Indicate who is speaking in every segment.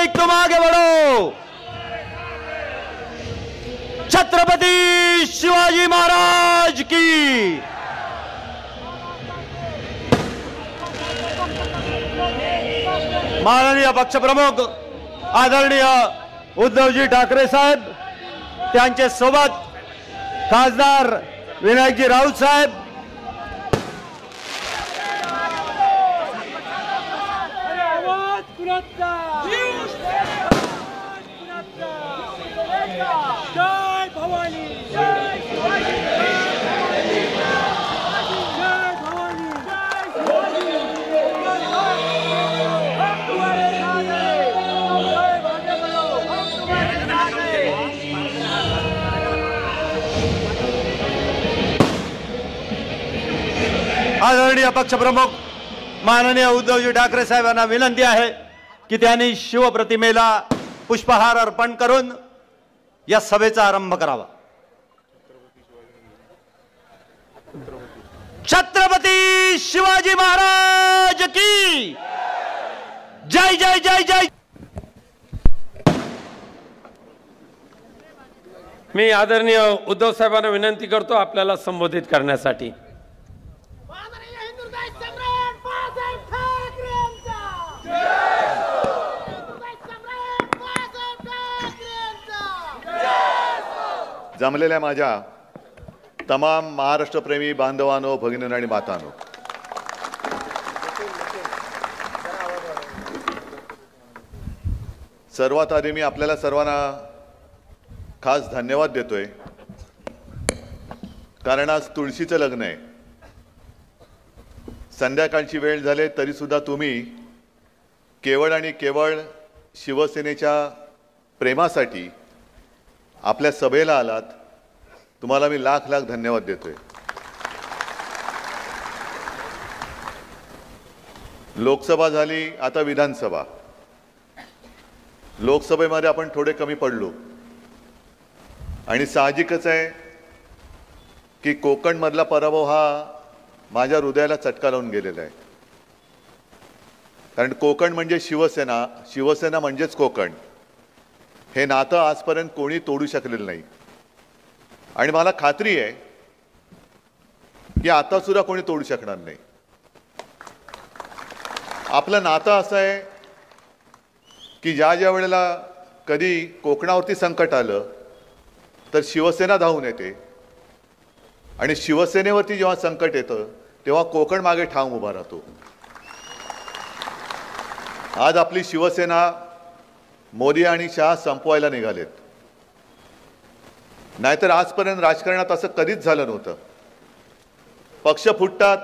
Speaker 1: Mic तुम आगे बढ़ो। छत्रपति शिवाजी महाराज की। माननीय पक्ष प्रमुख आदरणीय उद्धवजी ठाकरे साहेब, त्यांचे सोबत खासदार विनायकजी राऊत साहेब,
Speaker 2: जय भवानी, जय शिवाजी, जय भवानी, जय शिवाजी, हम तुम्हारे साथ हैं, जय भाग्य करो, हम तुम्हारे साथ हैं।
Speaker 1: आदरणीय पक्ष प्रमुख माननीय उद्धवजी ठाकरे साहेबांना विनंती आहे की त्यांनी शिवप्रतिमेला पुष्पहार अर्पण करून या सभेचा आरंभ करावा। छत्रपती शिवाजी महाराज की जय जय जय जय।
Speaker 3: मी आदरणीय उद्धव साहेबांना विनंती करतो आपल्याला संबोधित करण्यासाठी।
Speaker 4: जमलेल्या माझ्या तमाम महाराष्ट्रप्रेमी बांधवांनो, भगिनींनो आणि मातांनो, सर्वात आधी मी आपल्याला सर्वांना खास धन्यवाद देतोय, कारण आज तुळशीचं लग्न आहे। संध्याकाळची वेळ झाली तरी सुद्धा तुम्ही केवळ आणि केवळ शिवसेनेच्या प्रेमासाठी आपल्या सभेला आलात। तुम्हाला मी लाख लाख धन्यवाद देतोय। लोकसभा झाली, आता विधानसभा। लोकसभेमध्ये आपण थोडे कमी पडलो आणि साहजिकच आहे की कोकण मधला पराभव हा माझ्या हृदयाला चटका लावून गेलेला आहे, कारण कोकण म्हणजे शिवसेना, शिवसेना म्हणजेच कोकण। हे नातं आजपर्यंत कोणी तोडू शकलेलं नाही आणि मला खात्री आहे की आता सुद्धा कोणी तोडू शकणार नाही। आपलं नातं असं आहे की ज्या ज्या वेळेला कधी कोकणावरती संकट आलं तर शिवसेना धावून येते आणि शिवसेनेवरती जेव्हा संकट येतं तेव्हा कोकण मागे ठाम उभा राहतो। आज आपली शिवसेना मोदी आणि शहा संपवायला निघालेत, नाहीतर आजपर्यंत राजकारणात असं कधीच झालं नव्हतं। पक्ष फुटतात,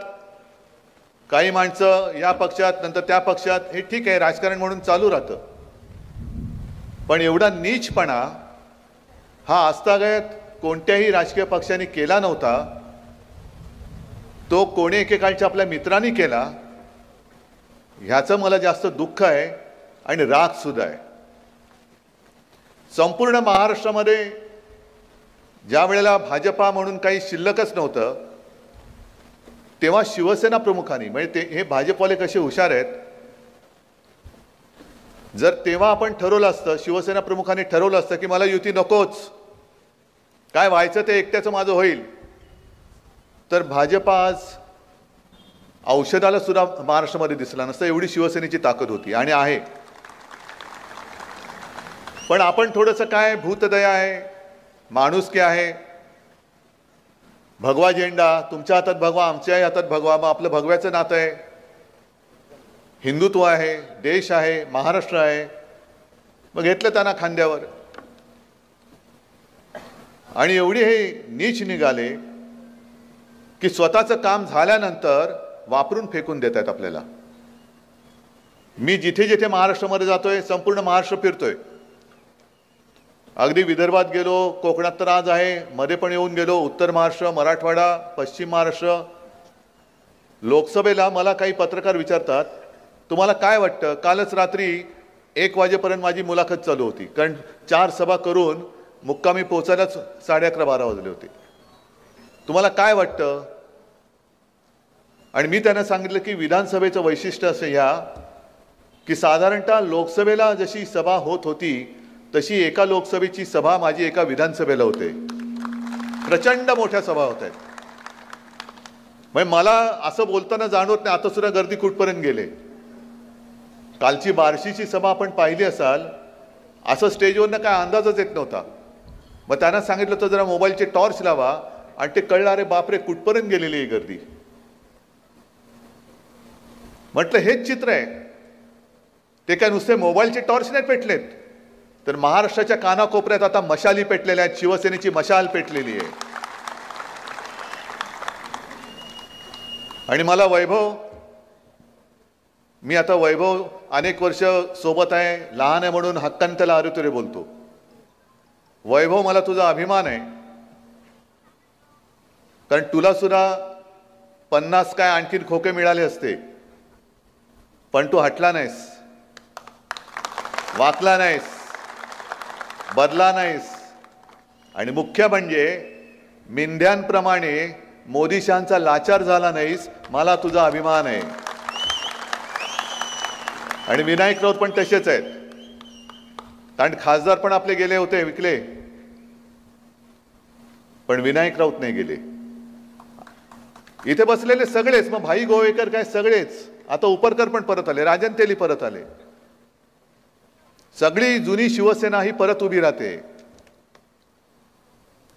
Speaker 4: काही माणसं या पक्षात नंतर त्या पक्षात, हे ठीक आहे, राजकारण म्हणून चालू राहतं। पण एवढा नीचपणा हा आजतागायत कोणत्याही राजकीय पक्षाने केला नव्हता। तो कोणी एकेकाळच्या आपल्या मित्रांनी केला, ह्याचं मला जास्त दुःख आहे आणि राग सुद्धा आहे। संपूर्ण महाराष्ट्रामध्ये ज्या वेळेला भाजपा म्हणून काही शिल्लकच नव्हतं तेव्हा शिवसेना प्रमुखांनी, म्हणजे हे भाजपवाले कसे हुशार आहेत, जर तेव्हा आपण ठरवलं असतं, शिवसेना प्रमुखांनी ठरवलं असतं की मला युती नकोच, काय व्हायचं ते एकट्याचं माझं होईल, तर भाजपा आज औषधाला सुद्धा महाराष्ट्रामध्ये दिसला नसतं, एवढी शिवसेनेची ताकद होती आणि आहे। पण आपण थोडंसं काय भूतदया आहे, माणुसकी आहे, भगवा झेंडा, तुमच्या हातात भगवा, आमच्याही हातात भगवा, मग आपलं भगव्याचं नातं आहे, हिंदुत्व आहे, देश आहे, महाराष्ट्र आहे, मग घेतलं त्यांना खांद्यावर आणि एवढी हे नीच निघाले की स्वतःचं काम झाल्यानंतर वापरून फेकून देत आहेत आपल्याला। मी जिथे जिथे महाराष्ट्रामध्ये जातोय, संपूर्ण महाराष्ट्र फिरतोय, अगदी विदर्भात गेलो, कोकणात तर आज आहे, मध्ये पण येऊन गेलो, उत्तर महाराष्ट्र, मराठवाडा, पश्चिम महाराष्ट्र। लोकसभेला मला काही पत्रकार विचारतात, तुम्हाला काय वाटतं, कालच रात्री 1 वाजेपर्यंत माझी मुलाखत चालू होती, कारण 4 सभा करून मुक्कामी पोहोचायलाच 11:30-12 वाजले होते, तुम्हाला काय वाटतं? आणि मी त्यांना सांगितलं की विधानसभेचं वैशिष्ट्य असं या की साधारणतः लोकसभेला जशी सभा होत होती तशी एका लोकसभेची सभा माझी एका विधानसभेला होते. प्रचंड मोठ्या सभा होत आहेत. म्हणजे मला असं बोलताना जाणवत नाही आता सुद्धा गर्दी कुठपर्यंत गेले. कालची बार्शीची सभा आपण पाहिली असाल, असं स्टेजवरनं काय अंदाजच येत नव्हता. मग त्यांना सांगितलं होतं जरा मोबाईलचे टॉर्च लावा आणि ते कळलं अरे बापरे कुठपर्यंत गेलेली आहे गर्दी. म्हटलं हेच चित्र आहे. ते काय नुसते मोबाईलचे टॉर्च नाही पेटलेत, तर महाराष्ट्राच्या कानाकोपऱ्यात आता मशाली पेटलेल्या आहेत. शिवसेनेची मशाल पेटलेली आहे. आणि मला वैभव, मी आता वैभव अनेक वर्ष सोबत आहे, लहान आहे म्हणून हक्काने त्याला अरे बोलतो. वैभव मला तुझा अभिमान आहे, कारण तुला सुद्धा 50 काय आणखीन खोके मिळाले असते, पण तू हटला नाहीस, वाकला नाहीस, बदला नाहीस. आणि मुख्य म्हणजे मेंढ्यांप्रमाणे मोदीशांचा लाचार झाला नाहीस. मला तुझा अभिमान आहे. आणि विनायक राऊत पण तसेच आहेत. कारण खासदार पण आपले गेले होते, विकले, पण विनायक राऊत नाही गेले. इथे बसलेले सगळेच, मग भाई गोवेकर काय सगळेच, आता उपरकर पण परत आले, राजन तेली परत आले. सगळी जुनी शिवसेना ही परत उभी राहते.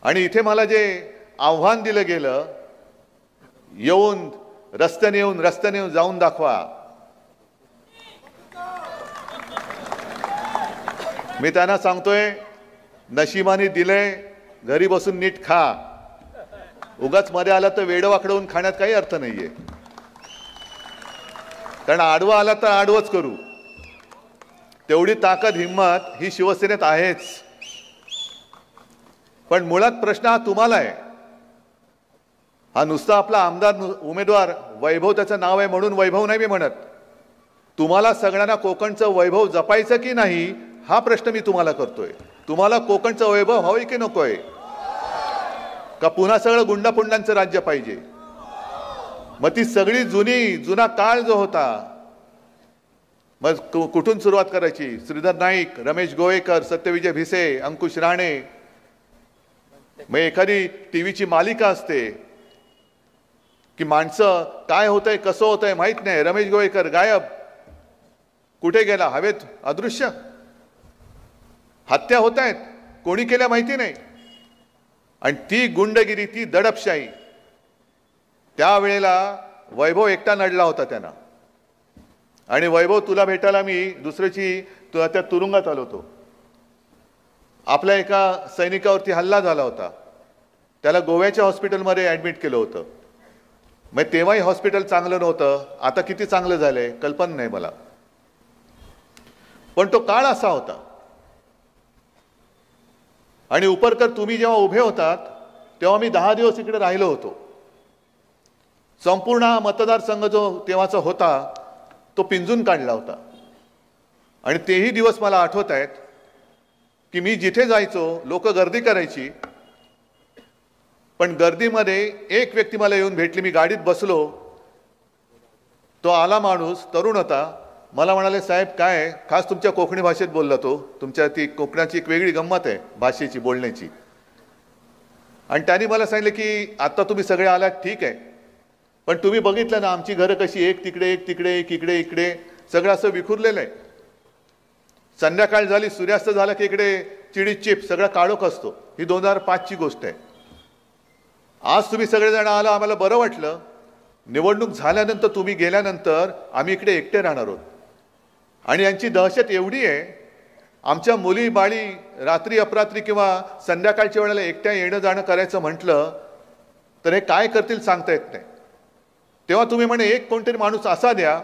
Speaker 4: आणि इथे मला जे आव्हान दिलं गेलं, येऊन रस्त्याने जाऊन दाखवा, मी त्यांना सांगतोय नशिबाने दिले, घरी बसून नीट खा. उगाच मध्ये आला तर वेडं वाकडवून खाण्यात काही अर्थ नाहीये. कारण आडवा आला तर आडवच करू. तेवढी ताकद हिंमत ही शिवसेनेत आहेच. पण मुळात प्रश्न हा तुम्हाला आहे. हा नुसता आपला आमदार उमेदवार वैभव त्याचं नाव आहे म्हणून वैभव नाही मी म्हणत. तुम्हाला सगळ्यांना कोकणचं वैभव जपायचं की नाही हा प्रश्न मी तुम्हाला करतोय. तुम्हाला कोकणचं वैभव हवंय की नकोय? का पुन्हा सगळं गुंडापुंडांचं राज्य पाहिजे? मग ती सगळी जुना काळ जो होता, मग कुठून सुरुवात करायची? श्रीधर नाईक, रमेश गोवेकर, सत्यविजय भिसे, अंकुश राणे. मग एखादी टीव्हीची मालिका असते की माणसं काय होतंय कसं होतंय माहित नाही, रमेश गोवेकर गायब, कुठे गेला, हवेत अदृश्य. हत्या होत आहेत, कोणी केल्या माहिती नाही. आणि ती गुंडगिरी, ती दडपशाही, त्यावेळेला वैभव एकटा नडला होता त्यांना. आणि वैभव तुला भेटायला मी दुसऱ्याची त्या तुरुंगात आलो होतो. आपल्या एका सैनिकावरती हल्ला झाला होता, त्याला गोव्याच्या हॉस्पिटलमध्ये ॲडमिट केलं होतं. मग तेव्हाही हॉस्पिटल चांगलं नव्हतं, आता किती चांगलं झालंय कल्पना नाही मला. पण तो काळ असा होता. आणि उपरकर तुम्ही जेव्हा उभे होतात तेव्हा मी 10 दिवस इकडे राहिलो होतो. संपूर्ण मतदारसंघ जो तेव्हाचा होता तो पिंजून काढला होता. आणि तेही दिवस मला आठवत आहेत की मी जिथे जायचो लोक गर्दी करायची, पण गर्दीमध्ये एक व्यक्ती मला येऊन भेटली. मी गाडीत बसलो, तो आला माणूस, तरुण होता. मला म्हणाले साहेब काय, खास तुमच्या कोकणी भाषेत बोलला तो. तुमच्या ती कोकणाची एक वेगळी गंमत आहे भाषेची, बोलण्याची. आणि त्यांनी मला सांगितलं की आता तुम्ही सगळे आलात ठीक आहे, पण तुम्ही बघितलं ना आमची घरं कशी, एक तिकडे एक तिकडे एक इकडे इकडे सगळं असं विखुरलेलं आहे. संध्याकाळ झाली, सूर्यास्त झाला की इकडे चिडी चिप सगळा काळोख असतो. ही 2005ची गोष्ट आहे. आज तुम्ही सगळेजण आला, आम्हाला बरं वाटलं. निवडणूक झाल्यानंतर तुम्ही गेल्यानंतर आम्ही इकडे एकटे राहणार आहोत. आणि यांची दहशत एवढी आहे, आमच्या मुली बाळी रात्री अपरात्री किंवा संध्याकाळच्या वेळेला एकट्या येणं जाणं करायचं म्हटलं तर हे काय करतील सांगता येत नाही. तेव्हा तुम्ही म्हणे एक कोणतरी माणूस असा द्या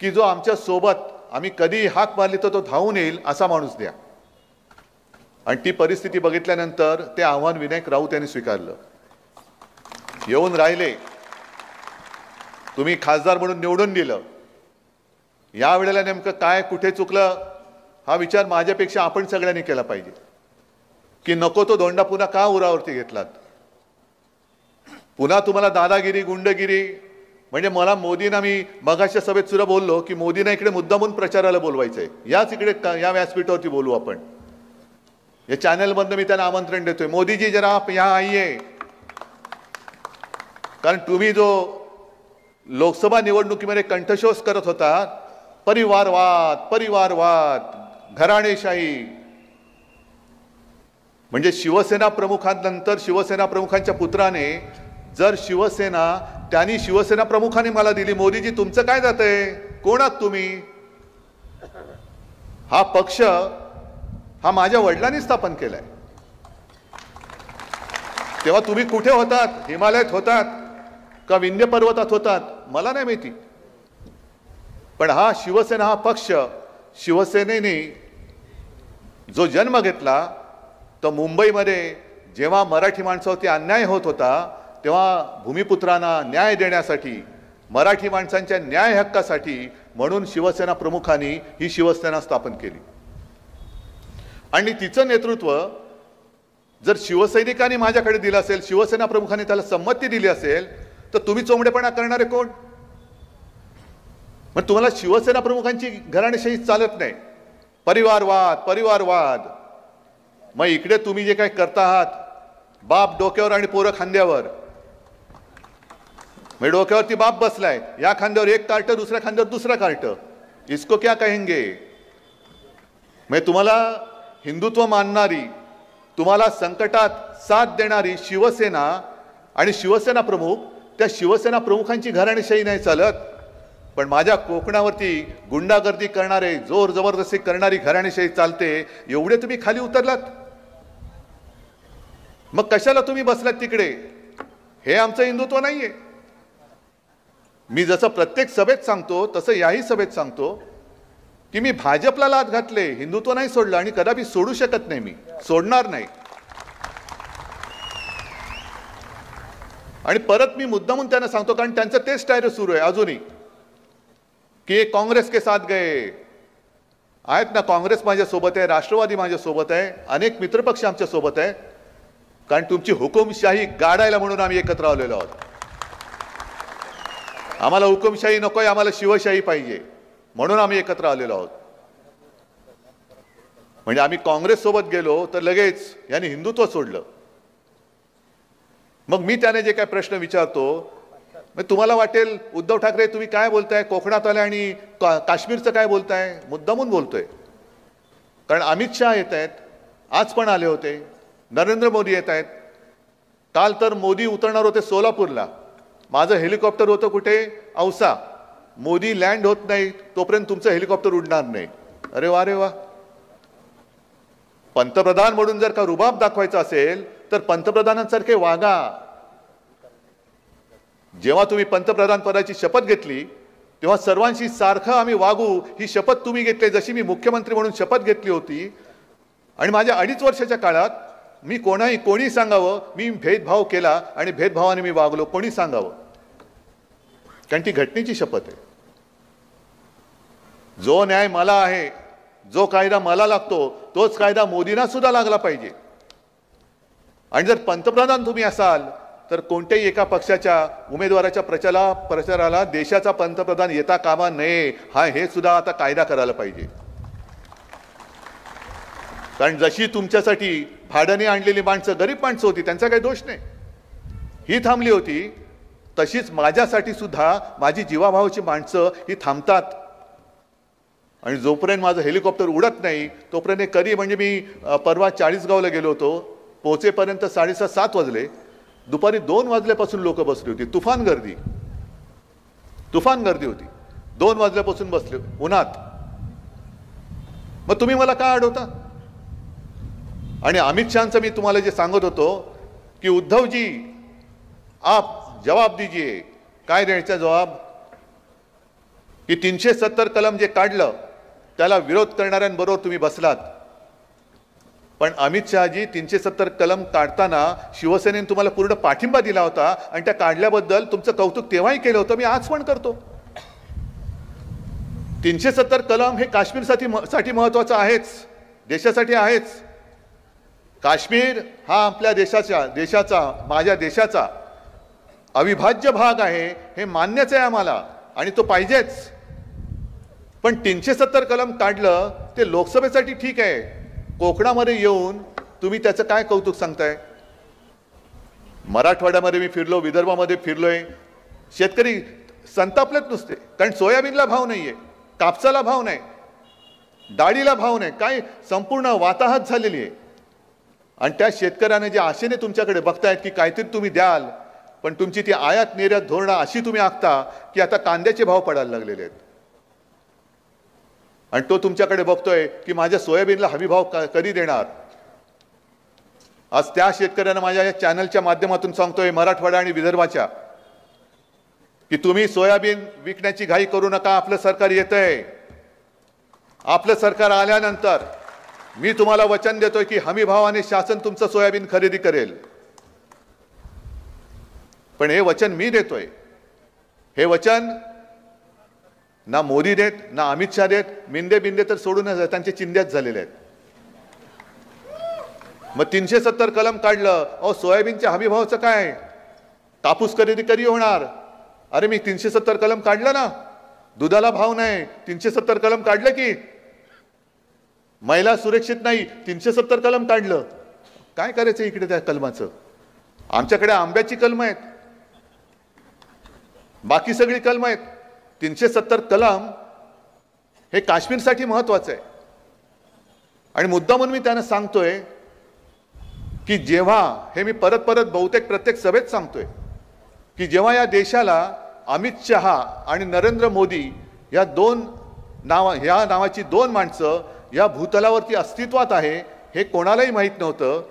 Speaker 4: की जो आमच्या सोबत आम्ही कधी हाक मारली तर तो धावून येईल असा माणूस द्या. आणि ती परिस्थिती बघितल्यानंतर ते आव्हान विनायक राऊत यांनी स्वीकारलं. येऊन राहिले, तुम्ही खासदार म्हणून निवडून दिलं. या वेळेला नेमकं काय कुठे चुकलं हा विचार माझ्यापेक्षा आपण सगळ्यांनी केला पाहिजे की नको तो धोंडा पुन्हा का उरावरती घेतलात. पुन्हा तुम्हाला दादागिरी गुंडगिरी म्हणजे मला मोदींना मी मगाच्या सभेत सुद्धा बोललो की मोदींना इकडे मुद्दामून प्रचाराला बोलवायचंय, याच इकडे या व्यासपीठावरती बोलू आपण. या चॅनलमधनं मी त्यांना आमंत्रण देतोय, मोदीजी जरा आप यहाँ आइए. कारण तुम्ही जो लोकसभा निवडणुकीमध्ये कंठशोष करत होता, परिवारवाद परिवारवाद घराणेशाही, म्हणजे शिवसेना प्रमुखांनंतर शिवसेना प्रमुखांच्या पुत्राने जर शिवसेना त्यांनी शिवसेना प्रमुखांनी मला दिली, मोदीजी तुमचं काय जातंय, कोण आहात तुम्ही? हा पक्ष हा माझ्या वडिलांनी स्थापन केलाय. तेव्हा तुम्ही कुठे होतात? हिमालयात होतात का विंध्य पर्वतात होतात मला नाही माहिती. पण हा शिवसेना हा पक्ष, शिवसेनेने जो जन्म घेतला तो मुंबईमध्ये जेव्हा मराठी माणसावरती अन्याय होत होता तेव्हा भूमिपुत्रांना न्याय देण्यासाठी, मराठी माणसांच्या न्याय हक्कासाठी म्हणून शिवसेना प्रमुखांनी ही शिवसेना स्थापन केली. आणि तिचं नेतृत्व जर शिवसैनिकांनी माझ्याकडे दिलं असेल, शिवसेना प्रमुखांनी त्याला संमती दिली असेल, तर तुम्ही चोंबडेपणा करणारे कोण? मग तुम्हाला शिवसेना प्रमुखांची घराणेशाही चालत नाही. परिवारवाद परिवारवाद. मग इकडे तुम्ही जे काही करता आहात, बाप डोक्यावर आणि पोरं खांद्यावर. मग डोक्यावरती बाप बसलाय, या खांद्यावर एक कार्ट, दुसऱ्या खांद्यावर दुसरा कार्ट. इसको क्या कहेंगे? मग तुम्हाला हिंदुत्व मानणारी, तुम्हाला संकटात साथ देणारी शिवसेना आणि शिवसेना प्रमुख, त्या शिवसेना प्रमुखांची घराणेशाही नाही चालत. पण माझ्या कोकणावरती गुंडागर्दी करणारे, जोर जबरदस्ती करणारी घराणेशाही चालते. एवढे तुम्ही खाली उतरलात, मग कशाला तुम्ही बसलात तिकडे? हे आमचं हिंदुत्व नाहीये. मी जसं प्रत्येक सभेत सांगतो तसं याही सभेत सांगतो की मी भाजपला लाथ घातले, हिंदुत्व नाही सोडलं आणि कदापि सोडू शकत नाही, मी सोडणार नाही. आणि परत मी मुद्दामून त्यांना सांगतो, कारण त्यांचं तेच टायर सुरू आहे अजूनही की काँग्रेस के साथ गए आहेत ना. काँग्रेस माझ्या सोबत आहे, राष्ट्रवादी माझ्या सोबत आहे, अनेक मित्रपक्ष आमच्या सोबत आहे. कारण तुमची हुकुमशाही गाडायला म्हणून आम्ही एकत्र आलेलो आहोत. आम्हाला हुकुमशाही नकोय, आम्हाला शिवशाही पाहिजे म्हणून आम्ही एकत्र आलेलो आहोत. म्हणजे आम्ही काँग्रेस सोबत गेलो तर लगेच यांनी हिंदुत्व सोडलं. मग मी त्याने जे काय प्रश्न विचारतो, मग तुम्हाला वाटेल उद्धव ठाकरे तुम्ही काय बोलताय, कोकणात आले आणि काश्मीरचं काय बोलताय? मुद्दामून बोलतोय. कारण अमित शहा येत आहेत, आज पण आले होते, नरेंद्र मोदी येत आहेत. काल तर मोदी उतरणार होते सोलापूरला, माझं हेलिकॉप्टर होतं कुठे? औसा. मोदी लँड होत नाही तोपर्यंत तुमचं हेलिकॉप्टर उडणार नाही. अरे वा रे वा. पंतप्रधान म्हणून जर का रुबाब दाखवायचा असेल तर पंतप्रधानांसारखे वागा. जेव्हा तुम्ही पंतप्रधान पदाची शपथ घेतली तेव्हा सर्वांशी सारखं आम्ही वागू ही शपथ तुम्ही घेतली, जशी मी मुख्यमंत्री म्हणून शपथ घेतली होती. आणि माझ्या 2.5 वर्षाच्या काळात मी कोणी सांगावं मी भेदभाव केला आणि भेदभावाने मी वागलो, कोणी सांगावं? कारण ती घटनेची शपथ आहे. जो न्याय मला आहे, जो कायदा मला लागतो, तोच कायदा मोदींना सुद्धा लागला पाहिजे. आणि जर पंतप्रधान तुम्ही असाल तर कोणत्याही एका पक्षाच्या उमेदवाराच्या प्रचाराला देशाचा पंतप्रधान येता कामा नये, हे सुद्धा आता कायदा करायला पाहिजे. कारण जशी तुमच्यासाठी भाड्याने आणलेली माणसं गरीब माणसं होती, त्यांचा काही दोष नाही, ही थांबली होती, तशीच माझ्यासाठी सुद्धा माझी जीवाभावाची माणसं ही थांबतात. आणि जोपर्यंत माझं हेलिकॉप्टर उडत नाही तोपर्यंत कधी, म्हणजे मी परवा 40गावला गेलो होतो, पोहोचेपर्यंत 6:30-7 वाजले. दुपारी 2 वाजल्यापासून लोक बसली होती, तुफान गर्दी होती. 2 वाजल्यापासून बसले उन्हात. मग तुम्ही मला का अडवता? आणि अमित शहांचं मी तुम्हाला जे सांगत होतो की उद्धवजी आप जवाब दीजिए. काय द्यायचा जवाब? की 370 कलम जे काढलं त्याला विरोध करणाऱ्यांबरोबर तुम्ही बसलात. पण अमित शहाजी 370 कलम काढताना शिवसेनेने तुम्हाला पूर्ण पाठिंबा दिला होता आणि त्या काढल्याबद्दल तुमचं कौतुक तेव्हाही केलं होतं, मी आज पण करतो. 370 कलम हे काश्मीरसाठी महत्वाचं आहेच, देशासाठी आहेच. काश्मीर हा आपल्या देशाचा माझ्या देशाचा अविभाज्य भाग आहे हे मान्यच आहे आम्हाला आणि तो पाहिजेच. पण 370 कलम काढलं ते लोकसभेसाठी ठीक आहे, कोकणामध्ये येऊन तुम्ही त्याचं काय कौतुक सांगताय? मराठवाड्यामध्ये मी फिरलो, विदर्भामध्ये फिरलोय, शेतकरी संतापलेत नुसते, कारण सोयाबीनला भाव नाहीये, कापसाला भाव नाही, डाळीला भाव नाही, काय संपूर्ण वाताहत झालेली आहे. आणि त्या शेतकऱ्याने जे आशेने तुमच्याकडे बघतायत की काहीतरी तुम्ही द्याल, पण तुमची ती आयात निर्यात धोरणं अशी तुम्ही आखता की आता कांद्याचे भाव पडायला लागलेले आहेत. आणि तो तुमच्याकडे बघतोय की माझ्या सोयाबीनला हमी भाव कधी देणार. आज त्या शेतकऱ्यांना माझ्या या चॅनलच्या माध्यमातून सांगतोय, मराठवाडा आणि विदर्भाच्या, की तुम्ही सोयाबीन विकण्याची घाई करू नका. आपलं सरकार येतंय. आपलं सरकार आल्यानंतर मी तुम्हाला वचन देतोय की हमी भावाने शासन तुमचं सोयाबीन खरेदी करेल. पण हे वचन मी देतोय. हे वचन ना मोदी देत, ना अमित शहा देत. मिंदे बिंदे तर सोडूनच त्यांचे चिंध्याच झालेले आहेत. मग 370 कलम काढलं. अहो, सोयाबीनच्या हमी भावाचं काय? कापूस खरेदी कधी होणार? अरे मी 370 कलम काढलं ना. दुधाला भाव नाही, 370 कलम काढलं की. महिला सुरक्षित नाही, 370 कलम काढलं. काय करायचं इकडे त्या कलमाचं? आमच्याकडे आंब्याची कलम आहेत, बाकी सगळी कलम आहेत. 370 कलम हे काश्मीरसाठी महत्वाचं आहे. आणि मुद्दा म्हणून मी त्यांना सांगतोय की जेव्हा, हे मी परत परत बहुतेक प्रत्येक सभेत सांगतोय, की जेव्हा या देशाला अमित शहा आणि नरेंद्र मोदी या नावाची दोन माणसं या भूतलावरती अस्तित्वात आहे हे कोणालाही माहीत नव्हतं.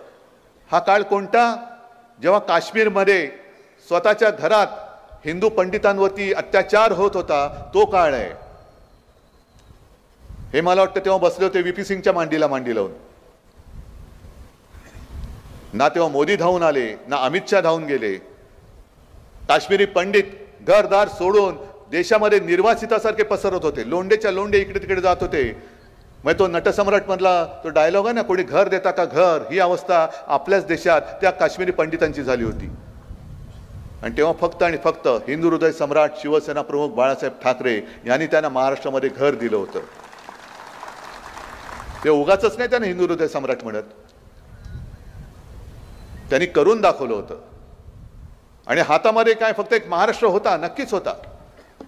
Speaker 4: हा काळ कोणता? जेव्हा काश्मीरमध्ये स्वतःच्या घरात हिंदू पंडितांवरती अत्याचार होत होता, तो काळ आहे. हे मला वाटतं तेव्हा बसले होते व्हीपी सिंगच्या मांडीला मांडी लावून. ना तेव्हा मोदी धावून आले, ना अमित शहा धावून गेले. काश्मीरी पंडित घरदार सोडून देशामध्ये निर्वासितासारखे पसरत होते. लोंडेच्या लोंडे इकडे तिकडे जात होते. मग तो नटसम्राट मधला तो डायलॉग आहे ना, कोणी घर देता का घर, ही अवस्था आपल्याच देशात त्या काश्मीरी पंडितांची झाली होती. आणि तेव्हा फक्त आणि फक्त हिंदू हृदय सम्राट शिवसेना प्रमुख बाळासाहेब ठाकरे यांनी त्यांना महाराष्ट्रामध्ये घर दिलं होतं. ते उगाचच नाही त्यांना हिंदू हृदय सम्राट म्हणत, त्यांनी करून दाखवलं होतं. आणि हातामध्ये काय फक्त एक महाराष्ट्र होता, नक्कीच होता,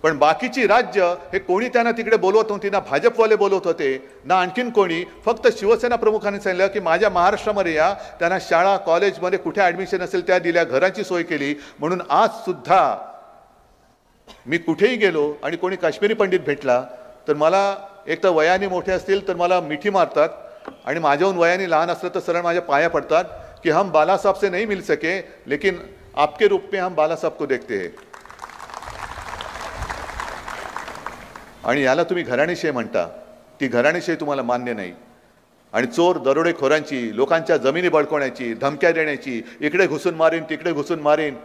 Speaker 4: पण बाकीची राज्य हे कोणी त्यांना तिकडे बोलवत नव्हती. ना भाजपवाले बोलवत होते, ना आणखीन कोणी. फक्त शिवसेना प्रमुखांनी सांगितलं की माझ्या महाराष्ट्रामध्ये या. त्यांना शाळा कॉलेजमध्ये कुठे ॲडमिशन असेल त्या दिल्या, घराची सोय केली. म्हणून आज सुद्धा मी कुठेही गेलो आणि कोणी काश्मीरी पंडित भेटला तर मला, एक तर वयाने मोठे असतील तर मला मिठी मारतात, आणि माझ्याहून वयाने लहान असलं तर सरळ माझ्या पाया पडतात कि हम बाला साहब से नहीं मिल सके, लेकिन आपके रूप में हम बाला साहब को देखते हैं. आणि याला तुम्ही घराणेशाही म्हणता. ती घराणेशाही तुम्हाला मान्य नाही. आणि चोर दरोडेखोरांची, लोकांच्या जमिनी बळकवण्याची, धमक्या देण्याची, इकडे घुसून मारीन तिकडे घुसून मारीन,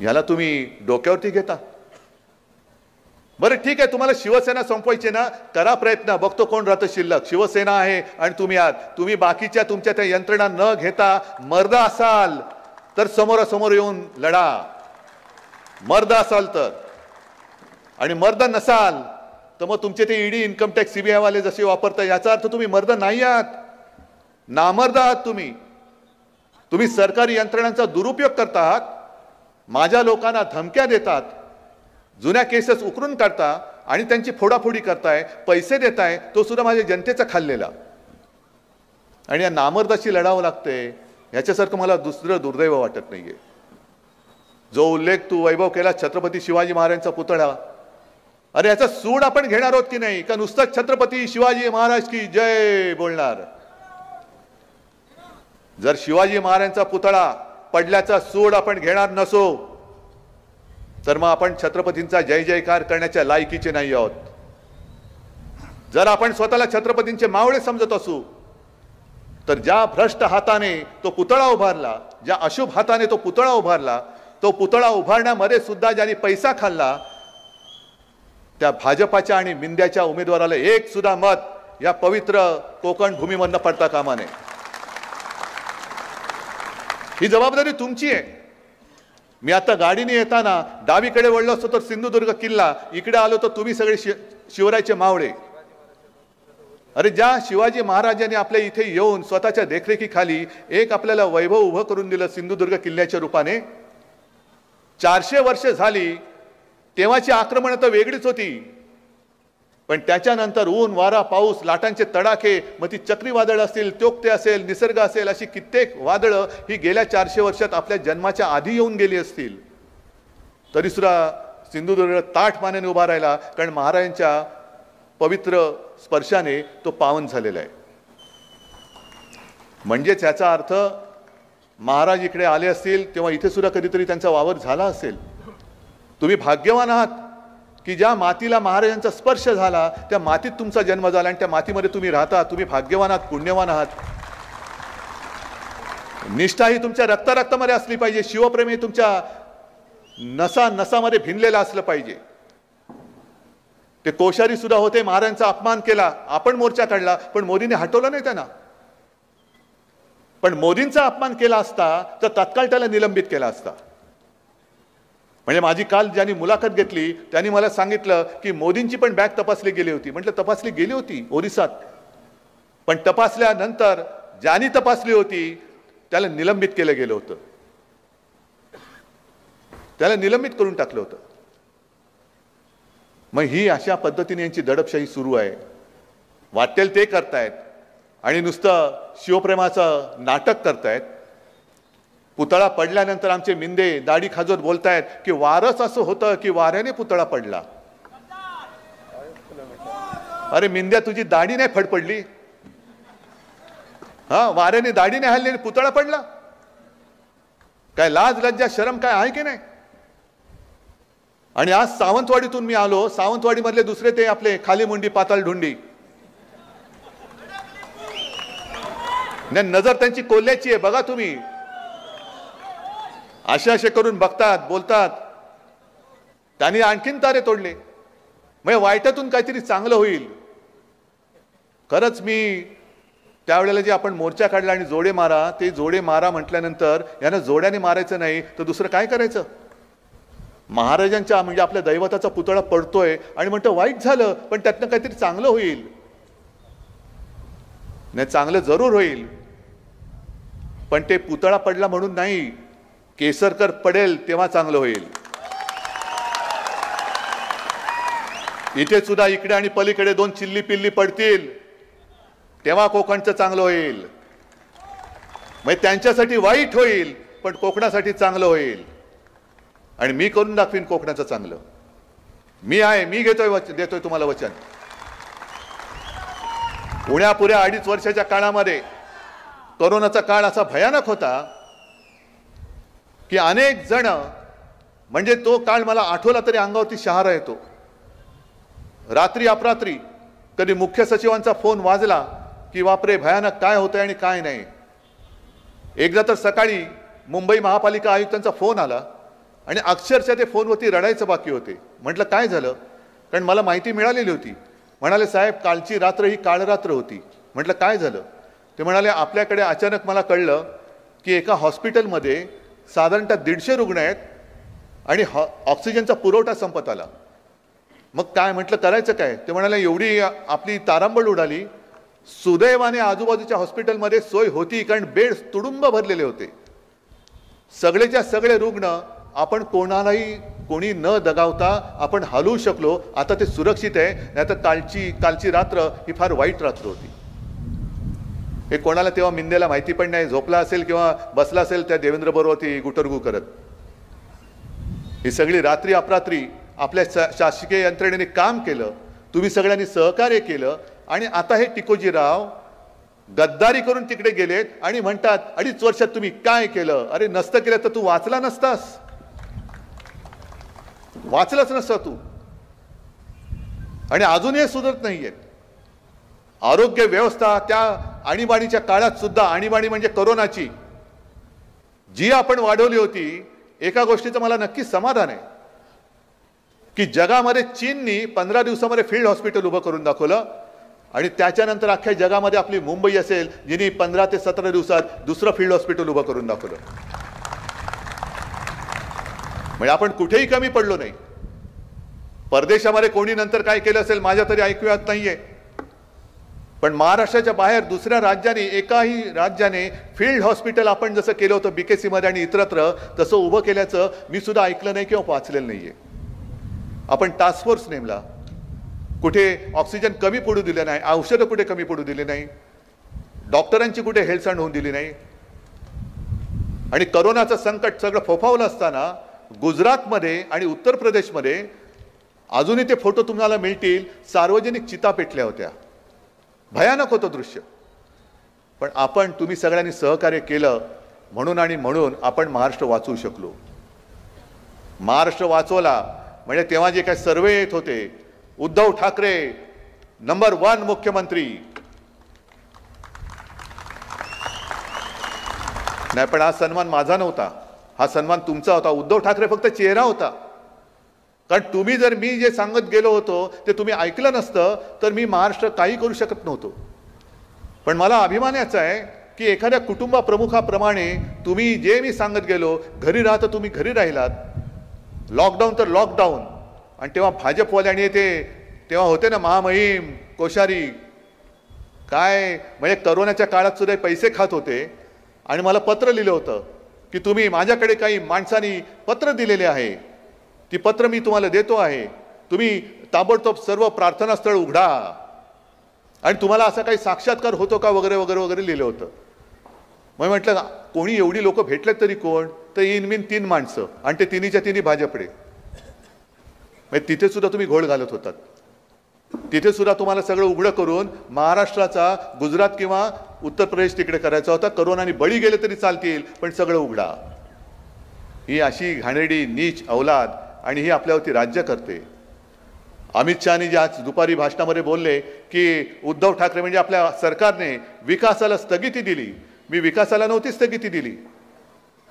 Speaker 4: याला तुम्ही डोक्यावरती घेता. बरं ठीक आहे, तुम्हाला शिवसेना संपवायची ना, करा प्रयत्न. बघतो कोण राहतं शिल्लक. शिवसेना आहे आणि तुम्ही आहात. तुम्ही बाकीच्या तुमच्या त्या यंत्रणा न घेता मर्द असाल तर समोरासमोर येऊन लढा. मर्द असाल तर. आणि मर्द नसाल तर मग तुमचे ते ईडी, इन्कम टॅक्स, सीबीआय वाले जसे वापरता, याचा अर्थ तुम्ही मर्द नाही आहात, नामर्द आहात. तुम्ही सरकारी यंत्रणांचा दुरुपयोग करता आहात. माझ्या लोकांना धमक्या देतात, जुन्या केसेस उकरून काढता आणि त्यांची फोडाफोडी करताय, पैसे देताय, तो सुद्धा माझ्या जनतेचा खाल्लेला. आणि या नामर्दाशी लढावं लागतंय, याच्यासारखं मला दुसरं दुर्दैव वाटत नाहीये. जो उल्लेख तू वैभव केला छत्रपती शिवाजी महाराजांचा पुतळा, अरे याचा सूड आपण घेणार आहोत की नाही, का नुसतं छत्रपती शिवाजी महाराज की जय बोलणार? जर शिवाजी महाराजांचा पुतळा पडल्याचा सूड आपण घेणार नसो तर मग आपण छत्रपतींचा जय जयकार करण्याच्या लायकीचे नाही आहोत. जर आपण स्वतःला छत्रपतींचे मावळे समजत असू तर ज्या भ्रष्ट हाताने तो पुतळा उभारला, ज्या अशुभ हाताने तो पुतळा उभारला, तो पुतळा उभारण्यामध्ये सुद्धा ज्यांनी पैसा खाल्ला, त्या भाजपाच्या आणि मिंद्याच्या उमेदवाराला एक सुद्धा मत या पवित्र कोकण भूमीमधनं पडता कामा नये. ही जबाबदारी तुमची आहे. मी आता गाडीने येताना डावीकडे वळलो असतो तर सिंधुदुर्ग किल्ला, इकडे आलो तर तुम्ही सगळे शिवरायचे मावळे. अरे ज्या शिवाजी महाराजांनी आपल्या इथे येऊन स्वतःच्या देखरेखीखाली एक आपल्याला वैभव उभं करून दिलं सिंधुदुर्ग किल्ल्याच्या रूपाने. 400 वर्ष झाली, तेव्हाची आक्रमण तर वेगळीच होती, पण त्याच्यानंतर ऊन वारा पाऊस लाटांचे तडाखे, मग ती चक्रीवादळ असतील, तोक्ते असेल, निसर्ग असेल, अशी कित्येक वादळं ही गेल्या 400 वर्षात आपल्या जन्माच्या आधी येऊन गेली असतील, तरी सुद्धा सिंधुदुर्ग ताठ मानेने उभा राहिला, कारण महाराजांच्या पवित्र स्पर्शाने तो पावन झालेला आहे. म्हणजेच याचा अर्थ महाराज इकडे आले असतील तेव्हा इथे सुद्धा कधीतरी त्यांचा वावर झाला असेल. तुम्ही भाग्यवान आहात की ज्या मातीला महाराजांचा स्पर्श झाला त्या मातीत तुमचा जन्म झाला आणि त्या मातीमध्ये तुम्ही राहता. तुम्ही भाग्यवान आहात, पुण्यवान आहात. निष्ठा ही तुमच्या रक्तामध्ये असली पाहिजे. शिवप्रेम हे तुमच्या नसामध्ये भिनलेलं असलं पाहिजे. ते कोश्यारी सुद्धा होते, महाराजांचा अपमान केला, आपण मोर्चा काढला, पण मोदींनी हटवलं नाही त्यांना. पण मोदींचा अपमान केला असता तर तत्काळ त्याला निलंबित केला असता. म्हणजे माझी काल ज्यांनी मुलाखत घेतली त्यांनी मला सांगितलं की मोदींची पण बॅग तपासली गेली होती. म्हटलं तपासली गेली होती ओरिसात, पण तपासल्यानंतर ज्यांनी तपासली होती त्याला निलंबित केलं गेलं होतं, त्याला निलंबित करून टाकलं होतं. मग ही अशा पद्धतीने यांची दडपशाही सुरू आहे. वाटेल ते करतायत आणि नुसतं शिवप्रेमाचं नाटक करतायत. पुतळा पडल्यानंतर आमचे मिंदे दाढी खाजवत बोलतायत की वारच असं होतं की वाऱ्याने पुतळा पडला. अरे मिंद्या, तुझी दाढी नाही फडफडली, हा वाऱ्याने दाढी नाही हल्ली पुतळा पडला? काय लाज लज्जा शरम काय आहे की नाही? आणि आज सावंतवाडीतून मी आलो, सावंतवाडी मधले दुसरे ते आपले खाली मुंडी पाताळ ढुंडी, नजर त्यांची कोल्ह्याची आहे. बघा तुम्ही, असे करून बघतात बोलतात. त्यांनी आणखीन तारे तोडले. मग वाईटातून काहीतरी चांगलं होईल. खरंच मी त्यावेळेला जे आपण मोर्चा काढला आणि जोडे मारा, ते जोडे मारा म्हटल्यानंतर यांना जोड्याने मारायचं नाही तर दुसरं काय करायचं? महाराजांच्या म्हणजे आपल्या दैवताचा पुतळा पडतोय आणि म्हणतो वाईट झालं, पण त्यातनं काहीतरी चांगलं होईल. नाही, चांगलं जरूर होईल, पण ते पुतळा पडला म्हणून नाही, केसरकर पडेल तेव्हा चांगलं होईल. इथे सुद्धा इकडे आणि पलीकडे 2 चिल्ली पिल्ली पडतील तेव्हा कोकणचं चांगलं होईल. मग त्यांच्यासाठी वाईट होईल पण कोकणासाठी चांगलं होईल. आणि मी करून दाखवीन कोकणाचं चांगलं. मी आहे, मी देतोय तुम्हाला वचन. उण्यापुऱ्या 2.5 वर्षाच्या काळामध्ये कोरोनाचा काळ असा भयानक होता की अनेक जण, म्हणजे तो काळ मला आठवला तरी अंगावरती शहारा येतो. रात्री अपरात्री कधी मुख्य सचिवांचा फोन वाजला की बापरे भयानक काय होतंय आणि काय नाही. एकदा तर सकाळी मुंबई महापालिका आयुक्तांचा फोन आला आणि अक्षरशः ते फोनवरती रडायचं बाकी होते. म्हटलं काय झालं? कारण मला माहिती मिळालेली होती. म्हणाले साहेब कालची रात्र ही काळरात्र होती. म्हटलं काय झालं? ते म्हणाले आपल्याकडे अचानक मला कळलं की एका हॉस्पिटलमध्ये साधारणतः 150 रुग्ण आहेत आणि ऑक्सिजनचा पुरवठा संपत आला. मग काय? म्हटलं करायचं काय? ते म्हणाले एवढी आपली तारांबळ उडाली. सुदैवाने आजूबाजूच्या हॉस्पिटलमध्ये सोय होती, कारण बेड्स तुडुंब भरलेले होते. सगळेच्या सगळे रुग्ण आपण कोणी न दगावता आपण हलवू शकलो. आता ते सुरक्षित आहे. नाही तर कालची रात्र ही फार वाईट रात्र होती. हे कोणाला तेव्हा मिंदेला माहिती पण नाही. झोपला असेल किंवा बसला असेल त्या देवेंद्र बरोबर गुटरगू करत. ही सगळी रात्री अपरात्री आपल्या शासकीय यंत्रणेने काम केलं. तुम्ही सगळ्यांनी सहकार्य केलं आणि आता हे टिकोजीराव गद्दारी करून तिकडे गेलेत आणि म्हणतात 2.5 वर्षात तुम्ही काय केलं? अरे नसतं केलं तर तू वाचला नसतास, वाचलाच नसता तू. आणि अजूनही सुधरत नाहीये आरोग्य व्यवस्था. त्या आणीबाणीच्या काळात सुद्धा, आणीबाणी म्हणजे कोरोनाची जी आपण वाढवली होती, एका गोष्टीचं मला नक्कीच समाधान आहे की जगामध्ये चीननी 15 दिवसामध्ये फील्ड हॉस्पिटल उभं करून दाखवलं आणि त्याच्यानंतर अख्ख्या जगामध्ये आपली मुंबई असेल, जिने 15 ते 17 दिवसात दुसरं फील्ड हॉस्पिटल उभं करून दाखवलं. म्हणजे आपण कुठेही कमी पडलो नाही. परदेशामध्ये कोणी नंतर काय केलं असेल माझ्या तरी ऐकूयात नाहीये, पण महाराष्ट्राच्या बाहेर दुसऱ्या राज्याने, एकाही राज्याने फील्ड हॉस्पिटल आपण जसं केलं होतं BKC मध्ये आणि इतरत्र, तसं उभं केल्याचं मी सुद्धा ऐकलं नाही किंवा वाचलेलं नाहीये. आपण टास्क फोर्स नेमला, कुठे ऑक्सिजन कमी पडू दिले नाही, औषधं कुठे कमी पडू दिली नाही, डॉक्टरांची कुठे हेळसांड होऊन दिली नाही. आणि करोनाचं संकट सगळं फोफावलं असताना गुजरातमध्ये आणि उत्तर प्रदेशमध्ये अजूनही ते फोटो तुम्हाला मिळतील, सार्वजनिक चिता पेटल्या होत्या. भयानक होतं दृश्य. पण तुम्ही सगळ्यांनी सहकार्य केलं म्हणून आपण महाराष्ट्र वाचवू शकलो. महाराष्ट्र वाचवला म्हणजे तेव्हा जे काही सर्वे येत होते, उद्धव ठाकरे नंबर 1 मुख्यमंत्री. नाही, पण हा सन्मान माझा नव्हता, हा सन्मान तुमचा होता. उद्धव ठाकरे फक्त चेहरा होता. कारण तुम्ही जर मी जे सांगत गेलो होतो ते तुम्ही ऐकलं नसतं तर मी महाराष्ट्र काही करू शकत नव्हतो. पण मला अभिमान याचा आहे की एखाद्या कुटुंबा प्रमुखाप्रमाणे तुम्ही जे मी सांगत गेलो, घरी राहता तुम्ही घरी राहिलात, लॉकडाऊन तर लॉकडाऊन. आणि तेव्हा भाजपवाल्याने तेव्हा होते ना महामहिम कोश्यारी, काय म्हणजे करोनाच्या काळात सुद्धा पैसे खात होते. आणि मला पत्र लिहिलं होतं की तुम्ही, माझ्याकडे काही माणसांनी पत्र दिलेले आहे, ती पत्र मी तुम्हाला देतो आहे, तुम्ही ताबडतोब सर्व प्रार्थना स्थळ उघडा. आणि तुम्हाला असा काही साक्षात्कार होतो का वगैरे वगैरे वगैरे लिहिलं होतं. मग म्हटलं कोणी एवढी लोक भेटलेत तरी कोण, तर इन 3 माणसं आणि ते तिन्हीच्या तिन्ही भाजपडे. म्हणजे तिथे सुद्धा तुम्ही घोळ घालत होतात. तिथे सुद्धा तुम्हाला सगळं उघडं करून महाराष्ट्राचा गुजरात किंवा उत्तर प्रदेश तिकडे करायचा होता. करोनाने बळी गेले तरी चालतील पण सगळं उघडा. ही अशी घाणेरडी नीच औलाद आणि ही आपल्यावरती राज्य करते. अमित शहानी जे आज दुपारी भाषणामध्ये बोलले की उद्धव ठाकरे म्हणजे आपल्या सरकारने विकासाला स्थगिती दिली. मी विकासाला नव्हती स्थगिती दिली,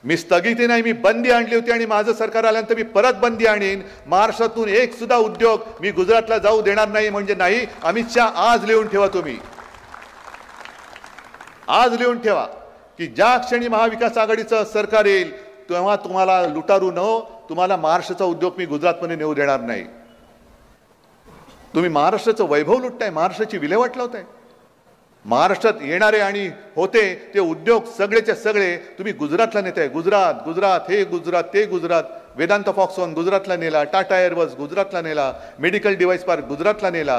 Speaker 4: मी स्थगिती नाही, मी बंदी आणली होती. आणि माझं सरकार आल्यानंतर मी परत बंदी आणीन. महाराष्ट्रातून एक सुद्धा उद्योग मी गुजरातला जाऊ देणार नाही म्हणजे नाही. अमित शहा आज लिहून ठेवा, तुम्ही आज लिहून ठेवा की ज्या क्षणी महाविकास आघाडीचं सरकार येईल तेव्हा तुम्हाला लुटारू नो, तुम्हाला महाराष्ट्राचा उद्योग मी गुजरातमध्ये नेऊ देणार नाही. तुम्ही महाराष्ट्राचं वैभव लुटताय, महाराष्ट्राची विल्हेवाट लावताय. महाराष्ट्रात येणारे आणि होते ते उद्योग सगळेच्या सगळे तुम्ही गुजरातला नेताय. गुजरात गुजरात हे गुजरात ते गुजरात. वेदांत फॉक्सॉन गुजरातला नेला, टाटा एअरबस गुजरातला नेला, मेडिकल डिव्हाइस पार्क गुजरातला नेला.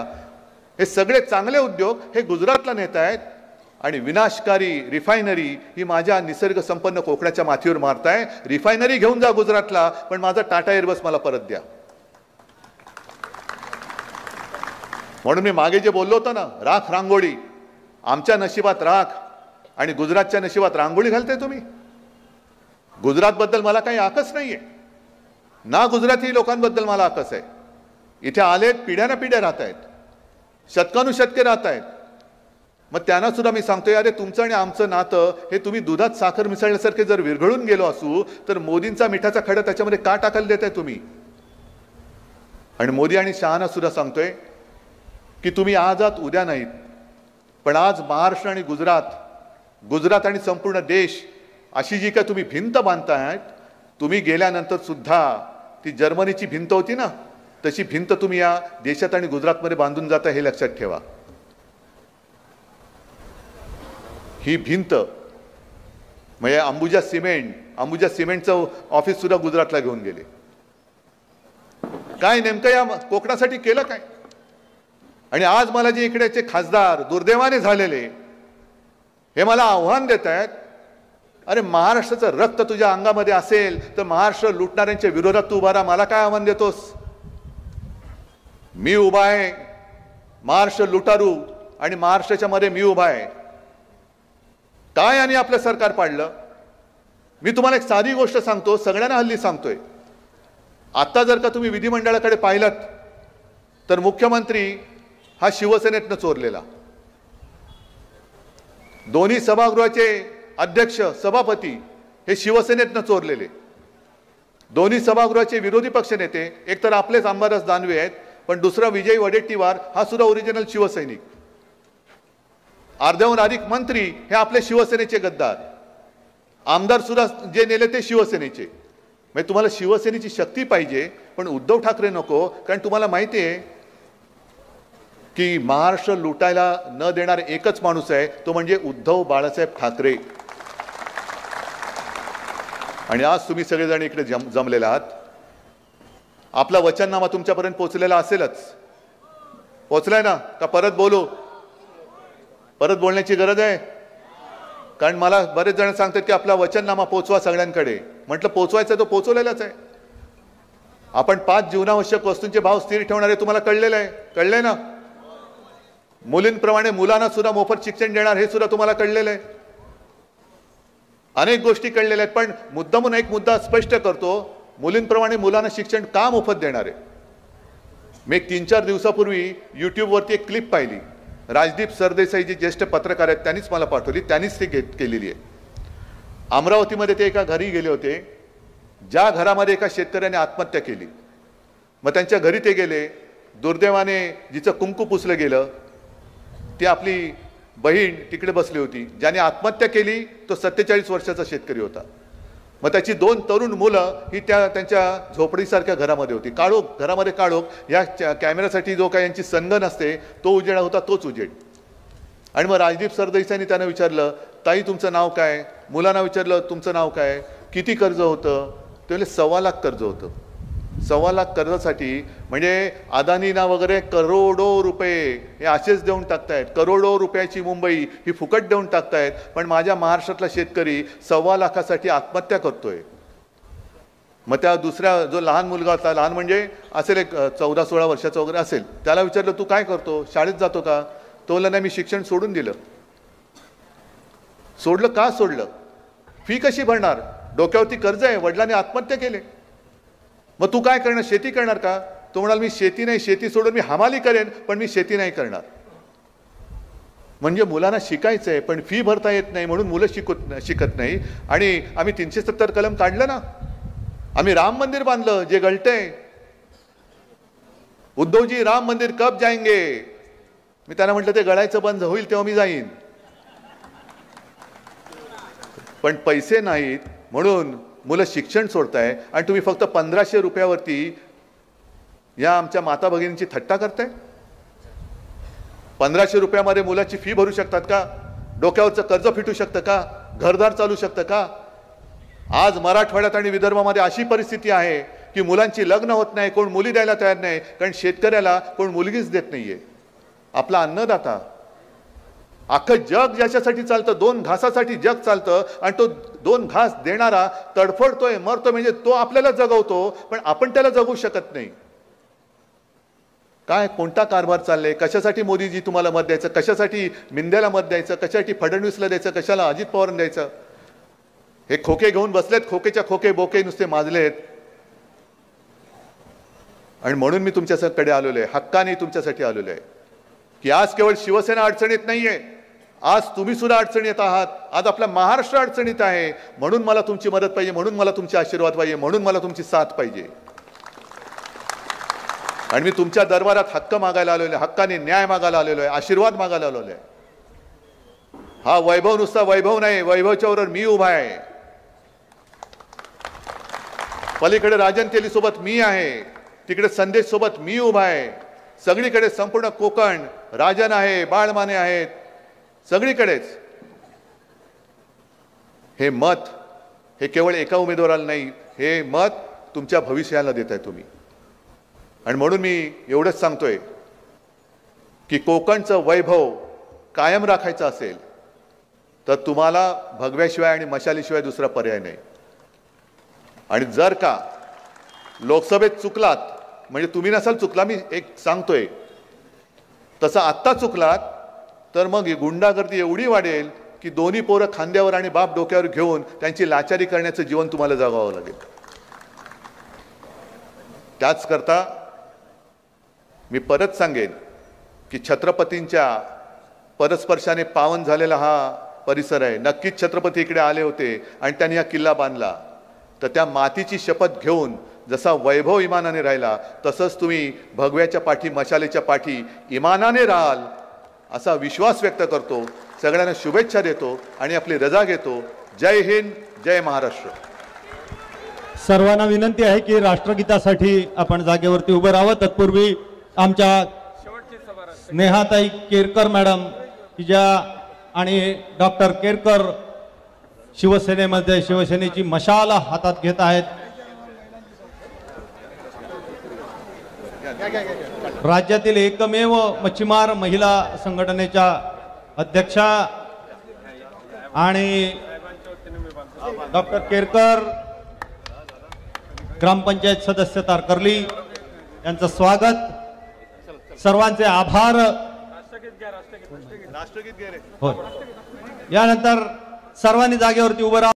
Speaker 4: हे सगळे चांगले उद्योग हे गुजरातला नेत आहेत. आणि विनाशकारी रिफायनरी ही माझ्या निसर्ग संपन्न कोकणाच्या माथीवर मारताय. रिफायनरी घेऊन जा गुजरातला, पण माझा टाटा एअरबस मला परत द्या. म्हणून मी मागे जे बोललो होतो ना, राख रांगोळी, आमच्या नशिबात राख आणि गुजरातच्या नशिबात रांगोळी घालताय तुम्ही. गुजरातबद्दल मला काही आकस नाहीये ना, गुजराती लोकांबद्दल मला आकस आहे. इथे आलेत, पिढ्याना पिढ्या राहत आहेत, शतकानुशतके राहत आहेत. मग त्यांना सुद्धा मी सांगतोय, अरे तुमचं आणि आमचं नातं हे तुम्ही दुधात साखर मिसळल्यासारखे जर विरघळून गेलो असू तर मोदींचा मिठाचा खडा त्याच्यामध्ये का टाकायला देताय तुम्ही. आणि मोदी आणि शहाना सुद्धा सांगतोय की तुम्ही आज आहात उद्या नाहीत, पण आज महाराष्ट्र आणि गुजरात आणि संपूर्ण देश अशी जी काय तुम्ही भिंत बांधतायत, तुम्ही गेल्यानंतर सुद्धा ती जर्मनीची भिंत होती ना, तशी भिंत तुम्ही या देशात आणि गुजरातमध्ये बांधून जाता, हे लक्षात ठेवा. ही भिंत म्हणजे अंबुजा सिमेंटचं ऑफिस सुद्धा गुजरातला घेऊन गेले. काय नेमकं या कोकणासाठी केलं काय. आणि आज मला जे इकडेचे खासदार दुर्दैवाने झालेले हे मला आव्हान देत आहेत, अरे महाराष्ट्राचं रक्त तुझ्या अंगामध्ये असेल तर महाराष्ट्र लुटणाऱ्यांच्या विरोधात तू उभा राहा. मला काय आव्हान देतोस. मी उभा आहे, महाराष्ट्र लुटारू आणि महाराष्ट्राच्या मध्ये मी उभा आहे. काय आणि आपलं सरकार पाडलं. मी तुम्हाला एक साधी गोष्ट सांगतो, सगळ्यांना हल्ली सांगतोय. आता जर का तुम्ही विधिमंडळाकडे पाहिलात तर मुख्यमंत्री हा शिवसेनेतनं चोरलेला, दोन्ही सभागृहाचे अध्यक्ष सभापती हे शिवसेनेतनं चोरलेले, दोन्ही सभागृहाचे विरोधी पक्ष नेते, एक तर आपलेच अंबादास दानवे आहेत, पण दुसरा विजय वडेट्टीवार हा सुद्धा ओरिजिनल शिवसैनिक. अर्ध्याहून अधिक मंत्री हे आपले शिवसेनेचे गद्दार, आमदार सुद्धा जे नेले ते शिवसेनेचे. म्हणजे तुम्हाला शिवसेनेची शक्ती पाहिजे पण उद्धव ठाकरे नको, कारण तुम्हाला माहिती आहे की महाराष्ट्र लुटायला न देणारा एकच माणूस आहे, तो म्हणजे उद्धव बाळासाहेब ठाकरे. आणि आज तुम्ही सगळेजण इकडे जमलेला आहात. आपला वचननामा तुमच्यापर्यंत पोहोचलेला असेलच. पोहोचलाय ना? का परत बोलू? परत बोलण्याची गरज आहे? कारण मला बरेच जण सांगतात की आपला वचननामा पोहोचवा सगळ्यांकडे. म्हटलं पोहोचवायचा तो पोहोचवलेलाच आहे. आपण 5 जीवनावश्यक वस्तूंचे भाव स्थिर ठेवणारे तुम्हाला कळलेलं आहे. कळलंय ना? मुलींप्रमाणे मुलांना सुद्धा मोफत शिक्षण देणार हे सुद्धा तुम्हाला कळलेलं आहे. अनेक गोष्टी कळलेल्या आहेत. पण मुद्दामून एक मुद्दा स्पष्ट करतो, मुलींप्रमाणे मुलांना शिक्षण का मोफत देणार आहे? मी 3-4 दिवसापूर्वी यूट्यूबवरती एक क्लिप पाहिली. राजदीप सरदेसाई जे ज्येष्ठ पत्रकार आहेत त्यांनीच मला पाठवली, त्यांनीच ती केलेली आहे. अमरावतीमध्ये ते एका घरी गेले होते, ज्या घरामध्ये एका शेतकऱ्याने आत्महत्या केली. मग त्यांच्या घरी ते गेले. दुर्दैवाने जिचं कुंकू पुसलं गेलं ती आपली बहीण तिकडे बसली होती. ज्याने आत्महत्या केली तो 47 वर्षाचा शेतकरी होता. मग त्याची 2 तरुण मुलं ही त्यांच्या झोपडीसारख्या घरामध्ये होती. काळोख, घरामध्ये काळोख. या कॅमेऱ्यासाठी जो काय यांची संगन असते तो उजेड होता, तोच उजेड. आणि मग राजदीप सरदेसाईंनी त्यांना विचारलं, ताई तुमचं नाव काय? मुलांना विचारलं तुमचं नाव काय? किती कर्ज होतं? ते म्हणले 1.25 लाख कर्ज होतं. 1.25 लाख कर्जासाठी म्हणजे अदानीना वगैरे करोडो रुपये हे असेच देऊन टाकतायत. करोडो रुपयाची मुंबई ही फुकट देऊन टाकतायत. पण माझ्या महाराष्ट्रातला शेतकरी 1.25 लाखासाठी आत्महत्या करतोय. मग त्या दुसऱ्या जो लहान मुलगा होता, लहान म्हणजे असेल एक 14-16 वर्षाचा वगैरे असेल, त्याला विचारलं तू काय करतो? शाळेत जातो का? तो म्हणला नाही, मी शिक्षण सोडून दिलं. सोडलं का सोडलं? फी कशी भरणार? डोक्यावरती कर्ज आहे, वडिलांनी आत्महत्या केले. मग तू काय करणार? शेती करणार का? तो म्हणाल मी शेती नाही, शेती सोडून मी हमाली करेन, पण मी शेती नाही करणार. म्हणजे मुलांना शिकायचं आहे पण फी भरता येत नाही म्हणून मुलं शिकत नाही. आणि आम्ही 370 कलम काढलं ना, आम्ही राम मंदिर बांधलं जे गळतंय. उद्धवजी राम मंदिर कब जाएंगे? मी त्यांना म्हटलं ते गळायचं बंद होईल तेव्हा मी जाईन. पण पैसे नाहीत म्हणून मुलं शिक्षण सोडताय आणि तुम्ही फक्त 1500 रुपयावरती या आमच्या माता भगिनींची थट्टा करताय. 1500 रुपयामध्ये मुलाची फी भरू शकतात का? डोक्यावरचं कर्ज फिटू शकतं का? घरदार चालू शकतं का? आज मराठवाड्यात आणि विदर्भामध्ये अशी परिस्थिती आहे की मुलांची लग्न होत नाही, कोण मुली द्यायला तयार नाही, कारण शेतकऱ्याला कोण मुलगीच देत नाहीये. आपला अन्नदाता, अख्खं जग ज्याच्यासाठी चालतं, 2 घासासाठी जग चालतं आणि तो 2 घास देणारा तडफडतोय, मरतोय. म्हणजे तो आपल्याला जगवतो पण आपण त्याला जगू शकत नाही. काय कोणता कारभार चाललाय? कशासाठी मोदीजी तुम्हाला मत द्यायचं? कशासाठी मिंद्याला मत द्यायचं? कशासाठी फडणवीसला द्यायचं? कशाला अजित पवारांना द्यायचं? हे खोके घेऊन बसलेत, खोकेच्या खोके बोके नुसते माजलेत. आणि म्हणून मी तुमच्याकडे आलेलो आहे, हक्काने तुमच्यासाठी आलेलो आहे की आज केवळ शिवसेना अडचणीत नाहीये, आज तुम्ही सुद्धा अडचणीत आहात. आज आपला महाराष्ट्र अडचणीत आहे. म्हणून मला तुमची मदत पाहिजे, म्हणून मला तुमचे आशीर्वाद पाहिजे, म्हणून मला तुमची साथ पाहिजे. आणि मी तुमच्या दरबारात हक्क मागायला आलेलो आहे, हक्काने न्याय मागायला आलेलो आहे, आशीर्वाद मागायला आलेलो आहे. हा वैभव नुसता वैभव नाही, वैभवच्या बरोबर मी उभा आहे. पलीकडे राजन तेली सोबत मी आहे, तिकडे संदेश सोबत मी उभा आहे. सगळीकडे संपूर्ण कोकण राजन आहे, बाळमाने आहेत, सगळीकडेच. हे मत हे केवळ एका उमेदवाराला नाही, हे मत तुमच्या भविष्याला देताय तुम्ही. आणि म्हणून मी एवढंच सांगतोय की कोकणचं वैभव कायम राखायचं असेल तर तुम्हाला भगव्याशिवाय आणि मशालीशिवाय दुसरा पर्याय नाही. आणि जर का लोकसभेत चुकलात, म्हणजे तुम्ही नसाल चुकला, मी एक सांगतोय, तसं आत्ता चुकलात तर मग गुंडागर्दी एवढी वाढेल की दोन्ही पोरं खांद्यावर आणि बाप डोक्यावर घेऊन त्यांची लाचारी करण्याचं जीवन तुम्हाला जगावं लागेल. त्याच करता मी परत सांगेन की छत्रपतींच्या परस्पर्शाने पावन झालेला हा परिसर आहे. नक्कीच छत्रपती इकडे आले होते आणि त्यांनी हा किल्ला बांधला. तर त्या मातीची शपथ घेऊन जसा वैभव इमानाने राहिला तसंच तुम्ही भगव्याच्या पाठी, मशालेच्या पाठी इमानाने राहाल असा विश्वास व्यक्त करतो, सगळ्यांना शुभेच्छा देतो आणि आपली रजा घेतो. जय हिंद, जय महाराष्ट्र.
Speaker 1: सर्वांना विनंती आहे की राष्ट्रगीतासाठी आपण जागेवरती उभं राहावं. तत्पूर्वी आमच्या स्नेहाताई केरकर मॅडम की ज्या आणि डॉक्टर केरकर शिवसेनेमध्ये शिवसेनेची मशाल हातात घेत आहेत. राज्यातील एकमेव मच्छीमार महिला संघटनेच्या अध्यक्षा आणि डॉक्टर केरकर ग्रामपंचायत सदस्य तारकर्ली यांचं स्वागत. सर्वांचे आभार.
Speaker 4: राष्ट्रगीत घे रे.
Speaker 1: हो, यानंतर सर्वांनी जागेवरती उभं राहा.